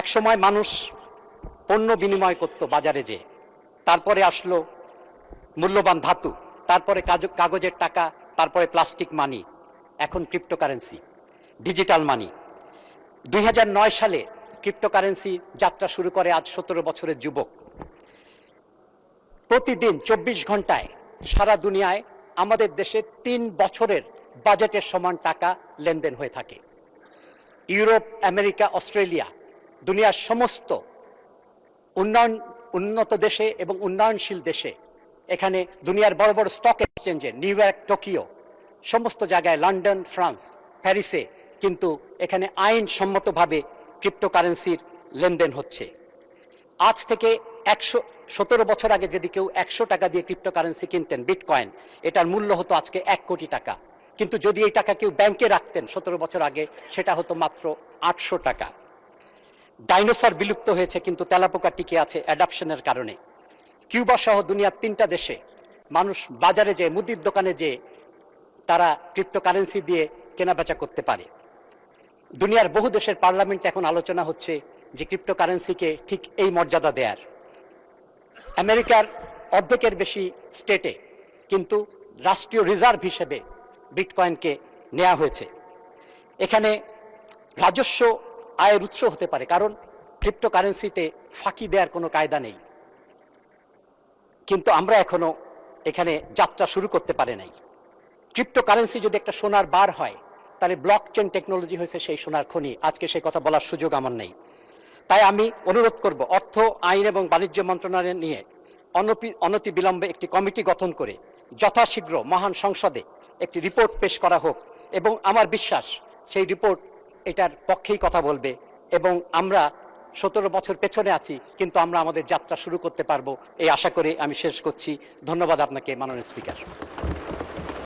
একসময় মানুষ পণ্য বিনিময় করত বাজারে যে, তারপরে আসলো মূল্যবান ধাতু, তারপরে কাগজের টাকা, তারপরে প্লাস্টিক মানি, এখন ক্রিপ্টোকারেন্সি, ডিজিটাল মানি। 2009 সালে ক্রিপ্টোকারেন্সি যাত্রা শুরু করে আজ 17 বছরের যুবক। প্রতিদিন 24 ঘন্টায় সারা দুনিয়ায় আমাদের দেশে 3 বছরের বাজেটের সমান টাকা লেনদেন হয়ে থাকে। ইউরোপ, আমেরিকা, অস্ট্রেলিয়া, দুনিয়ার সমস্ত উন্নত দেশে এবং উন্নয়নশীল দেশে, এখানে দুনিয়ার বড় বড় স্টক এক্সচেঞ্জে, নিউ ইয়র্ক, টোকিও, সমস্ত জায়গায়, লন্ডন, ফ্রান্স, প্যারিসে কিন্তু এখানে আইনসম্মতভাবে ক্রিপ্টোকারেন্সির লেনদেন হচ্ছে। আজ থেকে 17 বছর আগে যদি কেউ 100 টাকা দিয়ে ক্রিপ্টোকারেন্সি কিনতেন, বিটকয়েন, এটার মূল্য হতো আজকে 1 কোটি টাকা। কিন্তু যদি এই টাকা কেউ ব্যাংকে রাখতেন 17 বছর আগে, সেটা হতো মাত্র 800 টাকা। ডাইনোসর বিলুপ্ত হয়েছে, কিন্তু তেলাপোকা টিকে আছে অ্যাডাপশনের কারণে। কিউবা সহ দুনিয়ার 3টা দেশে মানুষ বাজারে যেয়ে, মুদির দোকানে যেয়ে তারা ক্রিপ্টোকারেন্সি দিয়ে কেনাবেচা করতে পারে। দুনিয়ার বহু দেশের পার্লামেন্টে এখন আলোচনা হচ্ছে যে ক্রিপ্টোকারেন্সিকে ঠিক এই মর্যাদা দেয়ার। আমেরিকার অর্ধেকের বেশি স্টেটে কিন্তু রাষ্ট্রীয় রিজার্ভ হিসেবে বিটকয়েনকে নেওয়া হয়েছে। এখানে রাজস্ব আয়ের উৎস হতে পারে, কারণ ক্রিপ্টোকারেন্সিতে ফাঁকি দেওয়ার কোনো কায়দা নেই। কিন্তু আমরা এখনো এখানে যাত্রা শুরু করতে পারি নাই। ক্রিপ্টোকারেন্সি যদি একটা সোনার বার হয়, তাহলে ব্লক চেইন টেকনোলজি হয়েছে সেই সোনার খনি। আজকে সেই কথা বলার সুযোগ আমার নেই। তাই আমি অনুরোধ করব, অর্থ, আইন এবং বাণিজ্য মন্ত্রণালয় নিয়ে অনতি বিলম্বে একটি কমিটি গঠন করে যথাশীঘ্র মহান সংসদে একটি রিপোর্ট পেশ করা হোক, এবং আমার বিশ্বাস সেই রিপোর্ট এটার পক্ষেই কথা বলবে, এবং আমরা 17 বছর পেছনে আছি, কিন্তু আমরা আমাদের যাত্রা শুরু করতে পারবো, এই আশা করে আমি শেষ করছি। ধন্যবাদ আপনাকে, মাননীয় স্পিকার।